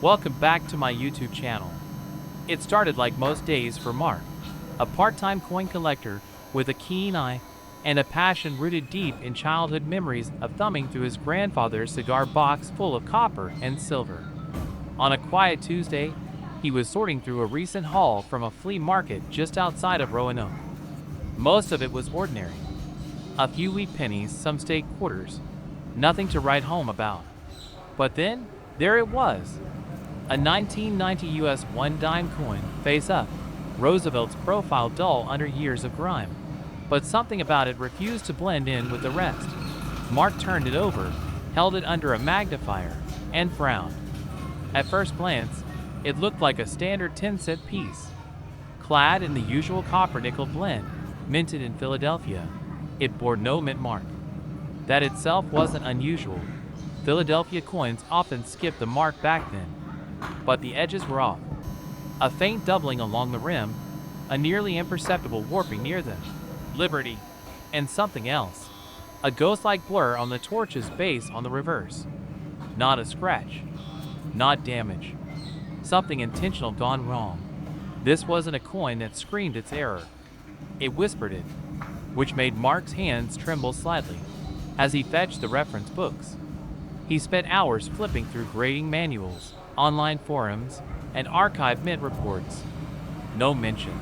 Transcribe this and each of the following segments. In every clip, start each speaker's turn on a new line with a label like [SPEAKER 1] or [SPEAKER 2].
[SPEAKER 1] Welcome back to my YouTube channel. It started like most days for Mark, a part-time coin collector with a keen eye and a passion rooted deep in childhood memories of thumbing through his grandfather's cigar box full of copper and silver. On a quiet Tuesday, he was sorting through a recent haul from a flea market just outside of Roanoke. Most of it was ordinary. A few wheat pennies, some steak quarters. Nothing to write home about. But then, there it was. A 1990 US 1-dime coin, face up. Roosevelt's profile dull under years of grime. But something about it refused to blend in with the rest. Mark turned it over, held it under a magnifier, and frowned. At first glance, it looked like a standard 10-cent piece. Clad in the usual copper-nickel blend, minted in Philadelphia, it bore no mint mark. That itself wasn't unusual. Philadelphia coins often skipped the mark back then. But the edges were off. A faint doubling along the rim, a nearly imperceptible warping near them. Liberty, and something else. A ghost-like blur on the torch's base on the reverse. Not a scratch. Not damage. Something intentional gone wrong. This wasn't a coin that screamed its error. It whispered it, which made Mark's hands tremble slightly as he fetched the reference books. He spent hours flipping through grading manuals, online forums, and archived mint reports. No mention.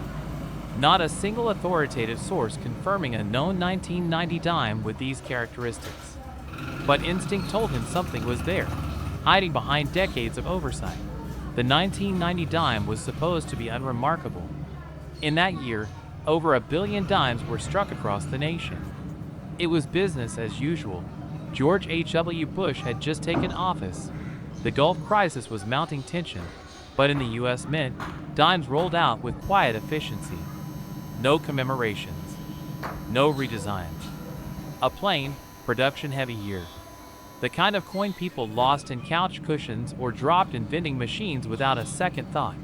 [SPEAKER 1] Not a single authoritative source confirming a known 1990 dime with these characteristics. But instinct told him something was there, hiding behind decades of oversight. The 1990 dime was supposed to be unremarkable. In that year, over 1 billion dimes were struck across the nation. It was business as usual. George H.W. Bush had just taken office. The Gulf crisis was mounting tension, but in the U.S. Mint, dimes rolled out with quiet efficiency. No commemorations. No redesigns. A plain, production-heavy year. The kind of coin people lost in couch cushions or dropped in vending machines without a second thought.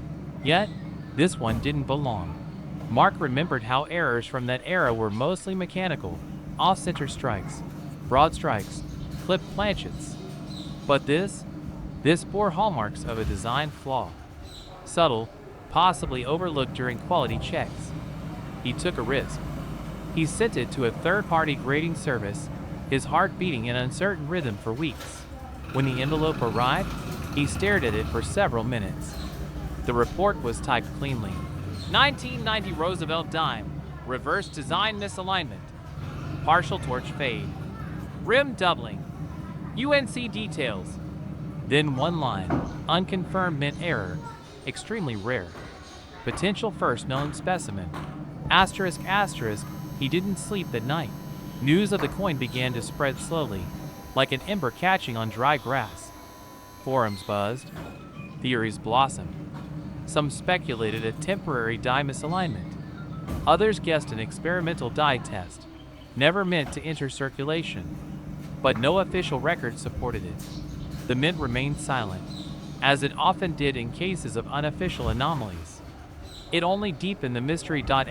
[SPEAKER 1] Yet, this one didn't belong. Mark remembered how errors from that era were mostly mechanical, off-center strikes, broad strikes, clipped planchets. But this bore hallmarks of a design flaw. Subtle, possibly overlooked during quality checks. He took a risk. He sent it to a third-party grading service, his heart beating in uncertain rhythm for weeks. When the envelope arrived, he stared at it for several minutes. The report was typed cleanly. 1990 Roosevelt dime, reverse design misalignment. Partial torch fade. Rim doubling. UNC details. Then one line, unconfirmed mint error, extremely rare. Potential first known specimen. Asterisk asterisk, he didn't sleep that night. News of the coin began to spread slowly, like an ember catching on dry grass. Forums buzzed. Theories blossomed. Some speculated a temporary die misalignment. Others guessed an experimental die test, never meant to enter circulation. But no official record supported it. The mint remained silent, as it often did in cases of unofficial anomalies. It only deepened the mystery. At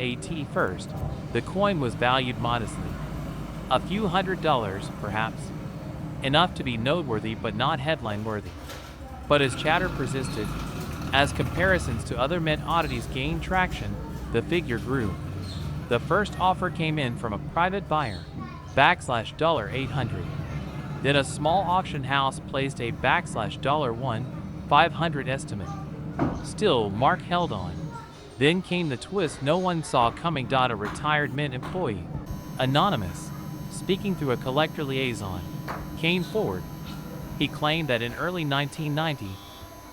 [SPEAKER 1] first, the coin was valued modestly. A few $100s, perhaps. Enough to be noteworthy but not headline-worthy. But as chatter persisted, as comparisons to other mint oddities gained traction, the figure grew. The first offer came in from a private buyer, $800. Then a small auction house placed a $1,500 estimate. Still, Mark held on. Then came the twist no one saw coming. A retired mint employee, anonymous, speaking through a collector liaison, came forward. He claimed that in early 1990,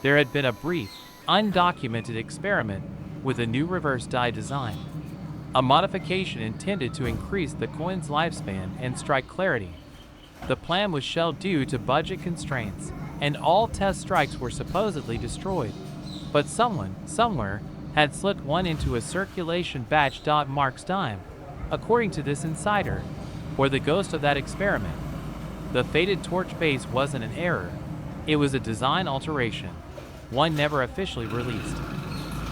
[SPEAKER 1] there had been a brief, undocumented experiment with a new reverse die design. A modification intended to increase the coin's lifespan and strike clarity. The plan was shelved due to budget constraints, and all test strikes were supposedly destroyed. But someone, somewhere, had slipped one into a circulation batch. Mark's dime, according to this insider, or the ghost of that experiment. The faded torch base wasn't an error. It was a design alteration, one never officially released.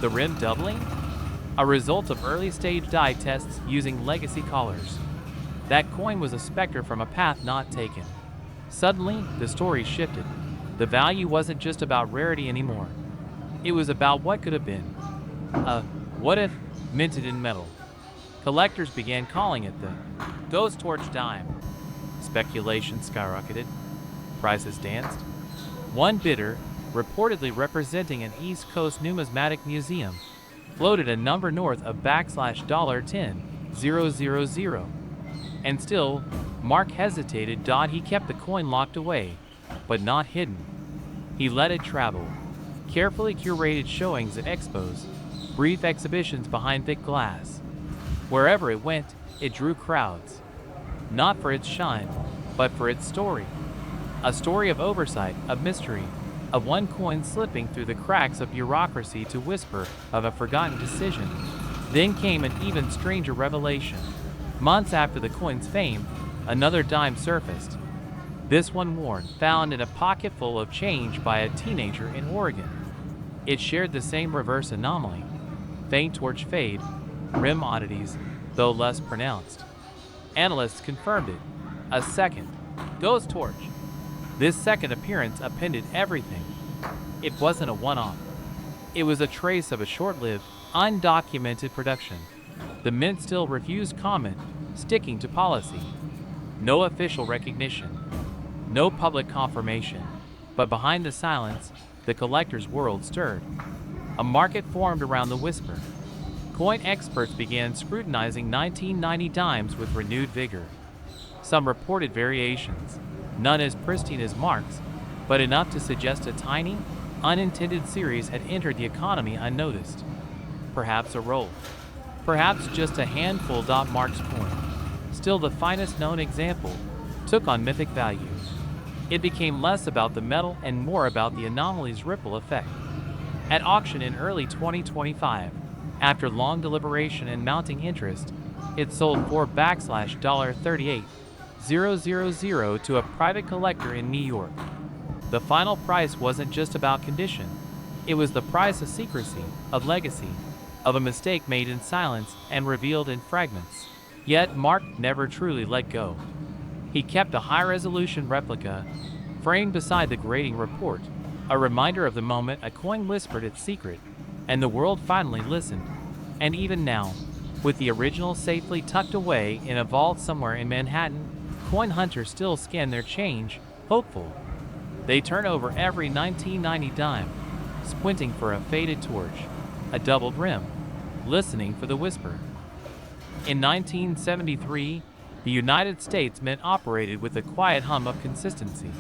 [SPEAKER 1] The rim doubling? A result of early-stage die tests using legacy collars. That coin was a specter from a path not taken. Suddenly, the story shifted. The value wasn't just about rarity anymore. It was about what could have been. A what if minted in metal. Collectors began calling it the Ghost Torch Dime. Speculation skyrocketed. Prices danced. One bidder, reportedly representing an East Coast numismatic museum, floated a number north of $10,000. And still, Mark hesitated. He kept the coin locked away, but not hidden. He let it travel. Carefully curated showings at expos, brief exhibitions behind thick glass. Wherever it went, it drew crowds. Not for its shine, but for its story. A story of oversight, of mystery, of one coin slipping through the cracks of bureaucracy to whisper of a forgotten decision. Then came an even stranger revelation. Months after the coin's fame, another dime surfaced. This one worn, found in a pocket full of change by a teenager in Oregon. It shared the same reverse anomaly. Faint torch fade, rim oddities, though less pronounced. Analysts confirmed it. A second ghost torch. This second appearance appended everything. It wasn't a one-off. It was a trace of a short-lived, undocumented production. The mint still refused comment, sticking to policy. No official recognition. No public confirmation. But behind the silence, the collector's world stirred. A market formed around the whisper. Coin experts began scrutinizing 1990 dimes with renewed vigor. Some reported variations, none as pristine as Mark's, but enough to suggest a tiny, unintended series had entered the economy unnoticed. Perhaps a roll. Perhaps just a handful. Mark's coin, still the finest known example, took on mythic value. It became less about the metal and more about the anomaly's ripple effect. At auction in early 2025, after long deliberation and mounting interest, it sold for $38,000 to a private collector in New York. The final price wasn't just about condition. It was the price of secrecy, of legacy, of a mistake made in silence and revealed in fragments. Yet Mark never truly let go. He kept a high-resolution replica, framed beside the grading report, a reminder of the moment a coin whispered its secret, and the world finally listened. And even now, with the original safely tucked away in a vault somewhere in Manhattan, coin hunters still scan their change, hopeful. They turn over every 1990 dime, squinting for a faded torch, a doubled rim, listening for the whisper. In 1973, the United States Mint operated with a quiet hum of consistency.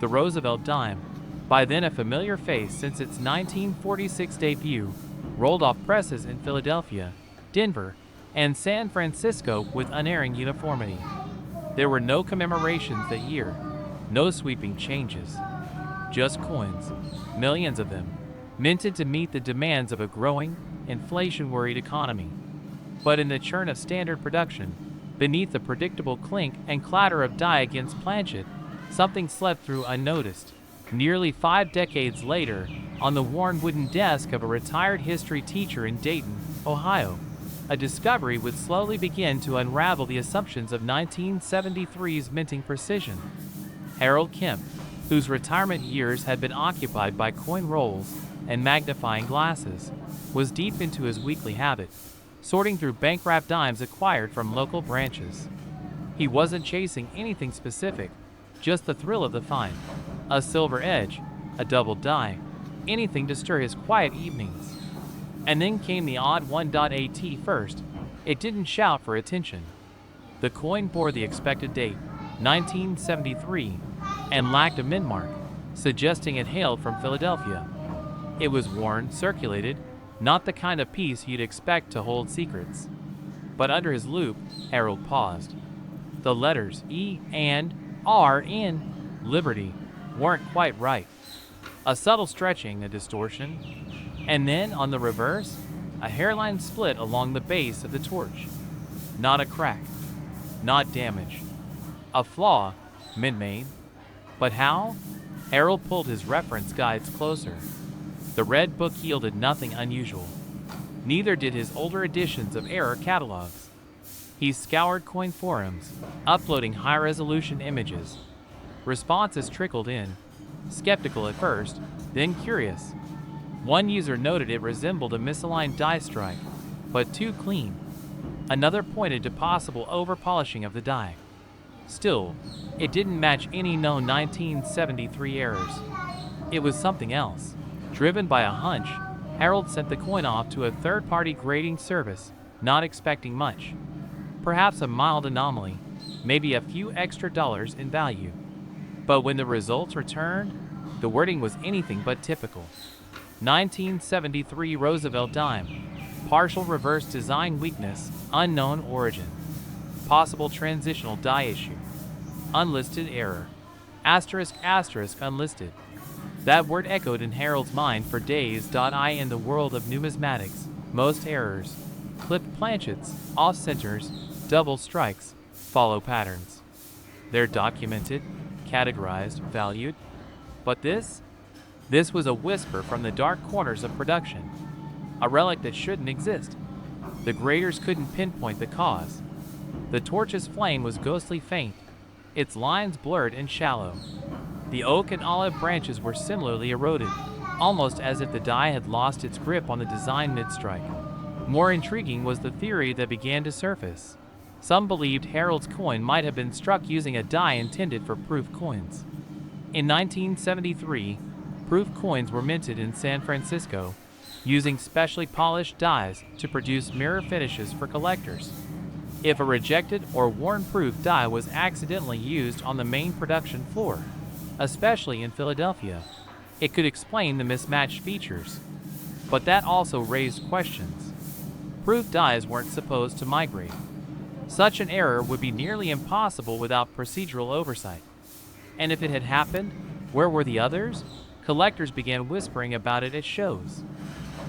[SPEAKER 1] The Roosevelt dime, by then a familiar face since its 1946 debut, rolled off presses in Philadelphia, Denver, and San Francisco with unerring uniformity. There were no commemorations that year, no sweeping changes. Just coins, millions of them, minted to meet the demands of a growing, inflation-worried economy. But in the churn of standard production, beneath the predictable clink and clatter of die against planchet, something slept through unnoticed. Nearly 5 decades later, on the worn wooden desk of a retired history teacher in Dayton, Ohio, a discovery would slowly begin to unravel the assumptions of 1973's minting precision. Harold Kemp, whose retirement years had been occupied by coin rolls and magnifying glasses, was deep into his weekly habit, sorting through bank-wrapped dimes acquired from local branches. He wasn't chasing anything specific, just the thrill of the find. A silver edge, a double die, anything to stir his quiet evenings. And then came the odd 1.AT first. It didn't shout for attention. The coin bore the expected date, 1973, and lacked a mint mark, suggesting it hailed from Philadelphia. It was worn, circulated, not the kind of piece you'd expect to hold secrets. But under his loupe, Harold paused. The letters E and R in Liberty weren't quite right. A subtle stretching, a distortion. And then, on the reverse, a hairline split along the base of the torch. Not a crack. Not damage. A flaw, mint-made. But how? Harold pulled his reference guides closer. The red book yielded nothing unusual. Neither did his older editions of error catalogs. He scoured coin forums, uploading high-resolution images. Responses trickled in, skeptical at first, then curious. One user noted it resembled a misaligned die strike, but too clean. Another pointed to possible over-polishing of the die. Still, it didn't match any known 1973 errors. It was something else. Driven by a hunch, Harold sent the coin off to a third-party grading service, not expecting much. Perhaps a mild anomaly, maybe a few extra dollars in value. But when the results returned, the wording was anything but typical. 1973 Roosevelt dime. Partial reverse design weakness, unknown origin. Possible transitional die issue. Unlisted error. Asterisk asterisk unlisted. That word echoed in Harold's mind for days. In the world of numismatics, most errors, clipped planchets, off-centers, double strikes, follow patterns. They're documented, categorized, valued. But this was a whisper from the dark corners of production. A relic that shouldn't exist. The graders couldn't pinpoint the cause. The torch's flame was ghostly faint, its lines blurred and shallow. The oak and olive branches were similarly eroded, almost as if the die had lost its grip on the design mid-strike. More intriguing was the theory that began to surface. Some believed Harold's coin might have been struck using a die intended for proof coins. In 1973, proof coins were minted in San Francisco, using specially polished dies to produce mirror finishes for collectors. If a rejected or worn proof die was accidentally used on the main production floor, especially in Philadelphia, it could explain the mismatched features. But that also raised questions. Proof dies weren't supposed to migrate. Such an error would be nearly impossible without procedural oversight. And if it had happened, where were the others? Collectors began whispering about it at shows.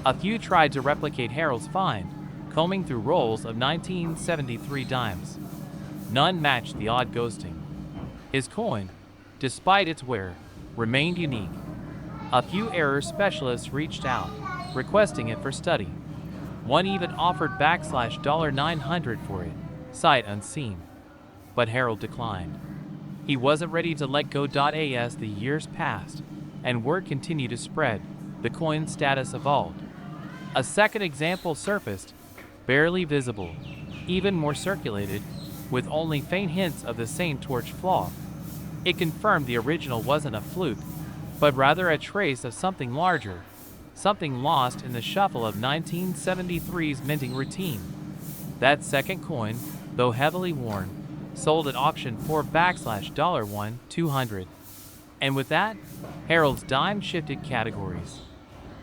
[SPEAKER 1] A few tried to replicate Harold's find, combing through rolls of 1973 dimes. None matched the odd ghosting. His coin, despite its wear, remained unique. A few error specialists reached out, requesting it for study. One even offered $900 for it, sight unseen. But Harold declined. He wasn't ready to let go. As the years passed, and word continued to spread, the coin's status evolved. A second example surfaced, barely visible, even more circulated, with only faint hints of the same torch flaw. It confirmed the original wasn't a fluke, but rather a trace of something larger, something lost in the shuffle of 1973's minting routine. That second coin, though heavily worn, sold at auction for $200. And with that, Harold's dime shifted categories.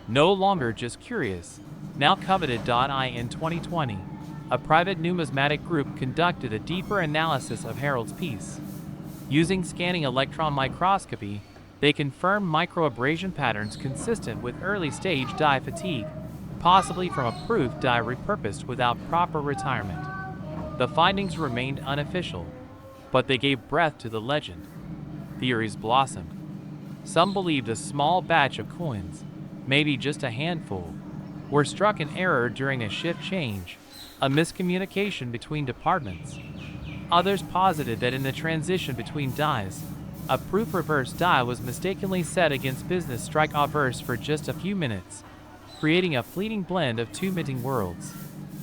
[SPEAKER 1] No longer just curious, now coveted. In 2020, a private numismatic group conducted a deeper analysis of Harold's piece. Using scanning electron microscopy, they confirmed microabrasion patterns consistent with early-stage die fatigue, possibly from a proof die repurposed without proper retirement. The findings remained unofficial, but they gave breath to the legend. Theories blossomed. Some believed a small batch of coins, maybe just a handful, were struck in error during a shift change, a miscommunication between departments. Others posited that in the transition between dies, a proof reverse die was mistakenly set against business strike obverse for just a few minutes, creating a fleeting blend of two minting worlds.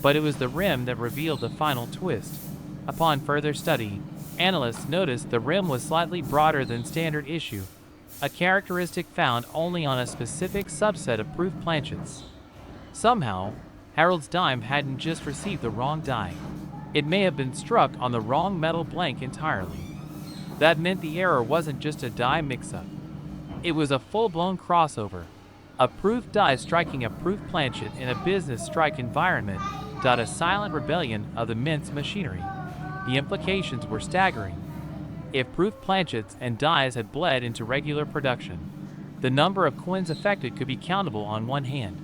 [SPEAKER 1] But it was the rim that revealed the final twist. Upon further study, analysts noticed the rim was slightly broader than standard issue, a characteristic found only on a specific subset of proof planchets. Somehow, Harold's dime hadn't just received the wrong die. It may have been struck on the wrong metal blank entirely. That meant the error wasn't just a die mix-up. It was a full-blown crossover. A proof die striking a proof planchet in a business strike environment. A silent rebellion of the mint's machinery. The implications were staggering. If proof planchets and dies had bled into regular production, the number of coins affected could be countable on one hand.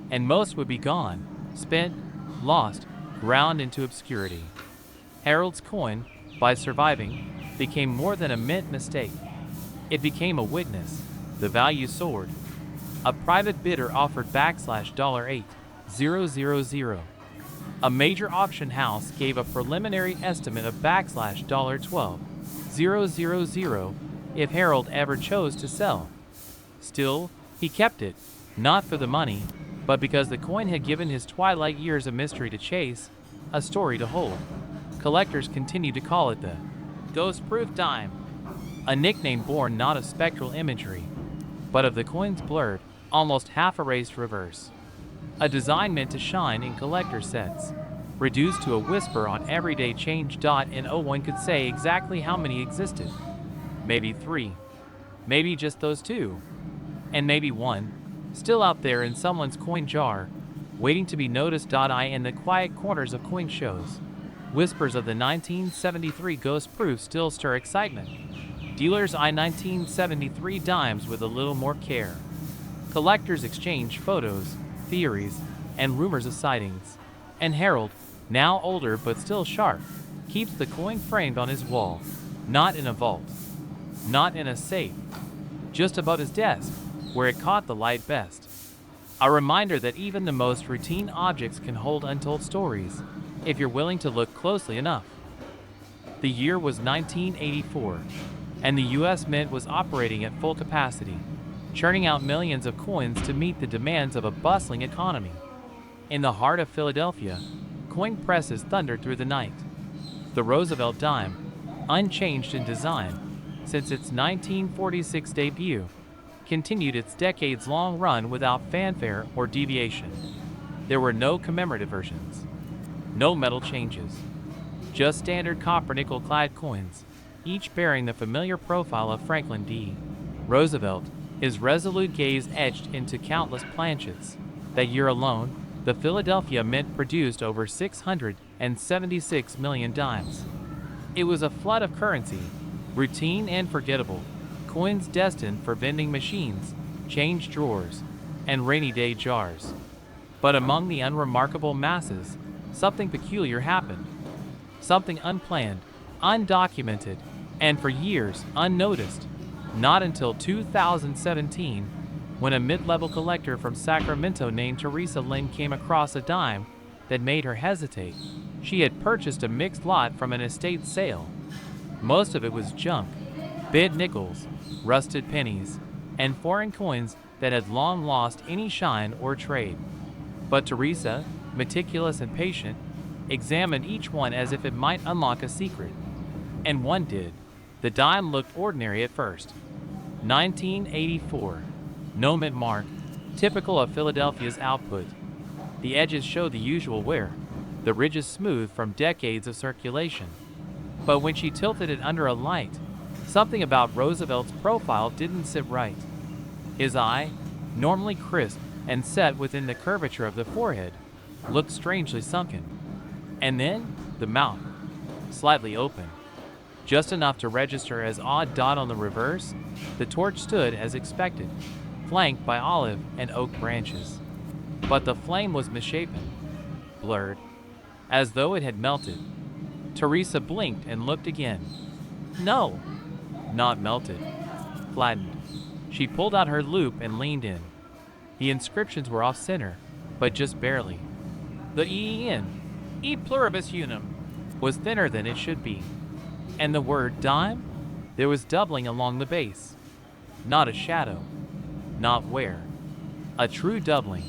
[SPEAKER 1] And most would be gone, spent, lost, ground into obscurity. Harold's coin, by surviving, became more than a mint mistake. It became a witness. The value soared. A private bidder offered $8,000. A major auction house gave a preliminary estimate of $12,000. if Harold ever chose to sell. Still, he kept it, not for the money, but because the coin had given his twilight years a mystery to chase, a story to hold. Collectors continue to call it the ghost-proof dime, a nickname born not of spectral imagery, but of the coin's blurred, almost half-erased reverse. A design meant to shine in collector sets, reduced to a whisper on everyday change. And no one could say exactly how many existed. Maybe 3. Maybe just those 2. And maybe 1, still out there in someone's coin jar, waiting to be noticed. In the quiet corners of coin shows, whispers of the 1973 ghost proof still stir excitement. Dealers eye 1973 dimes with a little more care. Collectors exchange photos, theories, and rumors of sightings. And Harold, now older but still sharp, keeps the coin framed on his wall, not in a vault, not in a safe, just above his desk, where it caught the light best. A reminder that even the most routine objects can hold untold stories, if you're willing to look closely enough. The year was 1984, and the U.S. Mint was operating at full capacity, churning out millions of coins to meet the demands of a bustling economy. In the heart of Philadelphia, coin presses thundered through the night. The Roosevelt dime, unchanged in design since its 1946 debut, continued its decades-long run without fanfare or deviation. There were no commemorative versions, no metal changes, just standard copper nickel-clad coins, each bearing the familiar profile of Franklin D. Roosevelt, his resolute gaze etched into countless planchets. That year alone, the Philadelphia Mint produced over 676 million dimes. It was a flood of currency, routine and forgettable, coins destined for vending machines, change drawers, and rainy day jars. But among the unremarkable masses, something peculiar happened. Something unplanned, undocumented, and for years unnoticed. Not until 2017, when a mid-level collector from Sacramento named Teresa Lynn came across a dime that made her hesitate. She had purchased a mixed lot from an estate sale. Most of it was junk, bid nickels, rusted pennies, and foreign coins that had long lost any shine or trade. But Teresa, meticulous and patient, examined each one as if it might unlock a secret. And one did. The dime looked ordinary at first. 1984. No mint mark, typical of Philadelphia's output. The edges show the usual wear, the ridges smooth from decades of circulation. But when she tilted it under a light, something about Roosevelt's profile didn't sit right. His eye, normally crisp and set within the curvature of the forehead, looked strangely sunken. And then, the mouth, slightly open, just enough to register as odd. On the reverse, the torch stood as expected, flanked by olive and oak branches. But the flame was misshapen, blurred, as though it had melted. Teresa blinked and looked again. No, not melted, flattened. She pulled out her loupe and leaned in. The inscriptions were off-center, but just barely. The E pluribus unum, was thinner than it should be. And the word dime? There was doubling along the base. Not a shadow. Not where. A true doubling.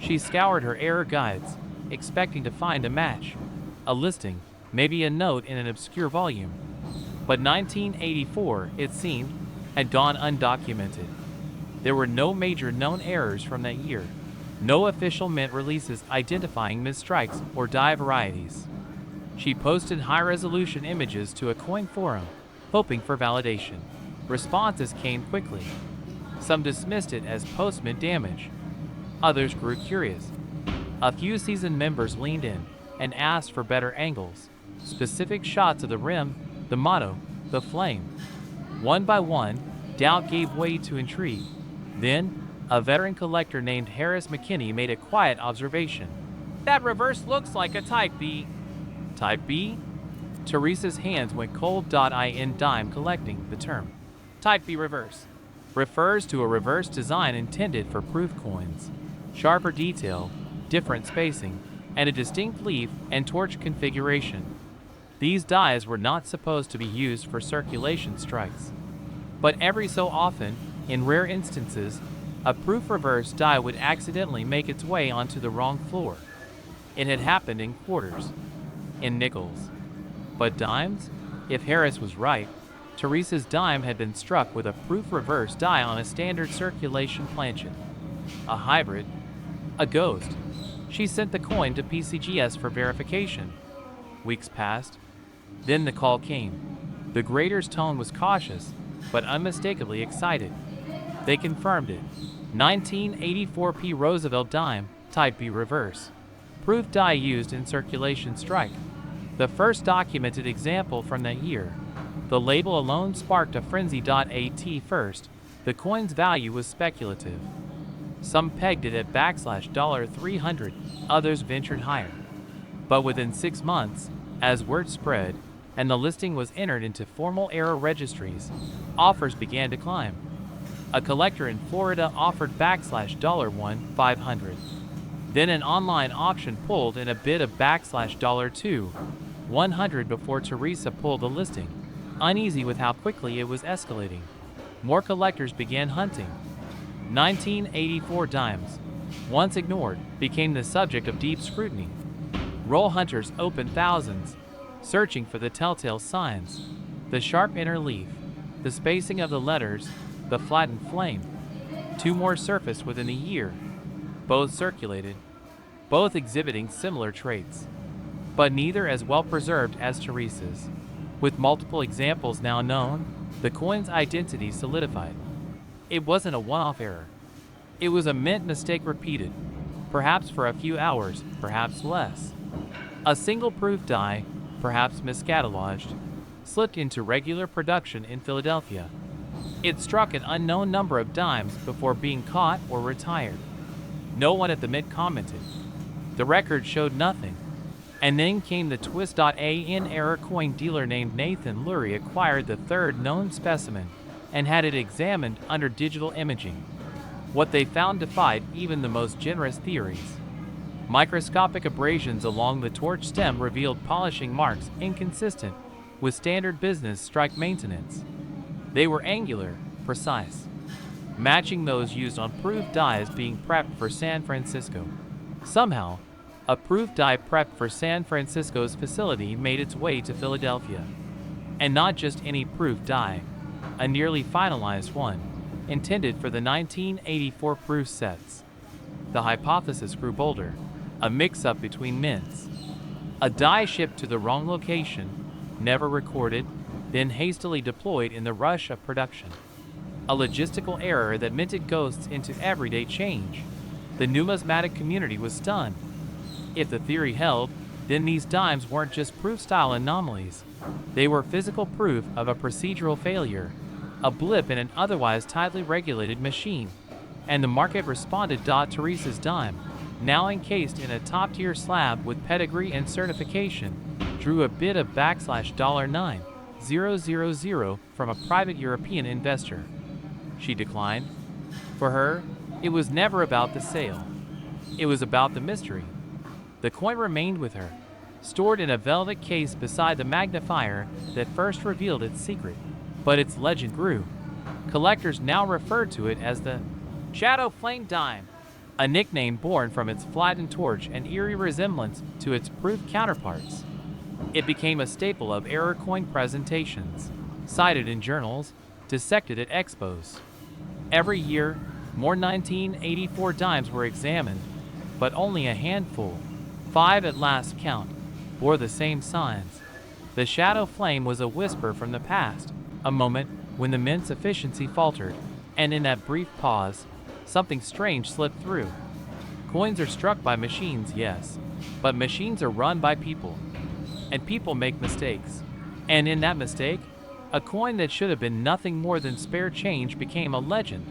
[SPEAKER 1] She scoured her error guides, expecting to find a match, a listing, maybe a note in an obscure volume. But 1984, it seemed, had gone undocumented. There were no major known errors from that year, no official mint releases identifying misstrikes or die varieties. She posted high-resolution images to a coin forum, hoping for validation. Responses came quickly. Some dismissed it as post-mint damage. Others grew curious. A few seasoned members leaned in and asked for better angles, specific shots of the rim, the motto, the flame. One by one, doubt gave way to intrigue. Then, a veteran collector named Harris McKinney made a quiet observation. That reverse looks like a Type B. Type B? Teresa's hands went cold. In dime collecting, the term Type B reverse refers to a reverse design intended for proof coins. Sharper detail, different spacing, and a distinct leaf and torch configuration. These dies were not supposed to be used for circulation strikes. But every so often, in rare instances, a proof reverse die would accidentally make its way onto the wrong floor. It had happened in quarters, in nickels. But dimes? If Harris was right, Teresa's dime had been struck with a proof reverse die on a standard circulation planchet. A hybrid, a ghost. She sent the coin to PCGS for verification. Weeks passed. Then the call came. The grader's tone was cautious, but unmistakably excited. They confirmed it. 1984p Roosevelt dime, type B reverse. Proof die used in circulation strike. The first documented example from that year. The label alone sparked a frenzy. At first, the coin's value was speculative. Some pegged it at $300, others ventured higher. But within 6 months, as word spread and the listing was entered into formal era registries, offers began to climb. A collector in Florida offered $1,500. Then an online auction pulled in a bid of $2,100 before Teresa pulled the listing, uneasy with how quickly it was escalating. More collectors began hunting. 1984 dimes, once ignored, became the subject of deep scrutiny. Roll hunters opened thousands, searching for the telltale signs, the sharp inner leaf, the spacing of the letters, the flattened flame. 2 more surfaced within a year. Both circulated, both exhibiting similar traits, but neither as well preserved as Teresa's. With multiple examples now known, the coin's identity solidified. It wasn't a one-off error. It was a mint mistake repeated, perhaps for a few hours, perhaps less. A single proof die, perhaps miscatalogued, slipped into regular production in Philadelphia. It struck an unknown number of dimes before being caught or retired. No one at the mint commented. The record showed nothing. And then came the twist. An error coin dealer named Nathan Lurie acquired the third known specimen and had it examined under digital imaging. What they found defied even the most generous theories. Microscopic abrasions along the torch stem revealed polishing marks inconsistent with standard business strike maintenance. They were angular, precise, matching those used on proof dies being prepped for San Francisco. Somehow, a proof die prepped for San Francisco's facility made its way to Philadelphia. And not just any proof die, a nearly finalized one, intended for the 1984 proof sets. The hypothesis grew bolder, a mix-up between mints. A die shipped to the wrong location, never recorded, then hastily deployed in the rush of production. A logistical error that minted ghosts into everyday change. The numismatic community was stunned. If the theory held, then these dimes weren't just proof-style anomalies. They were physical proof of a procedural failure, a blip in an otherwise tightly regulated machine. And the market responded. Teresa's dime, now encased in a top-tier slab with pedigree and certification, drew a bid of $9,000 from a private European investor. She declined. For her, it was never about the sale. It was about the mystery. The coin remained with her, stored in a velvet case beside the magnifier that first revealed its secret. But its legend grew. Collectors now referred to it as the Shadow Flame Dime, a nickname born from its flattened torch and eerie resemblance to its proof counterparts. It became a staple of error coin presentations, cited in journals, dissected at expos. Every year, more 1984 dimes were examined, but only a handful, 5 at last count, bore the same signs. The shadow flame was a whisper from the past, a moment when the mint's efficiency faltered, and in that brief pause, something strange slipped through. Coins are struck by machines, yes, but machines are run by people, and people make mistakes. And in that mistake, a coin that should have been nothing more than spare change became a legend.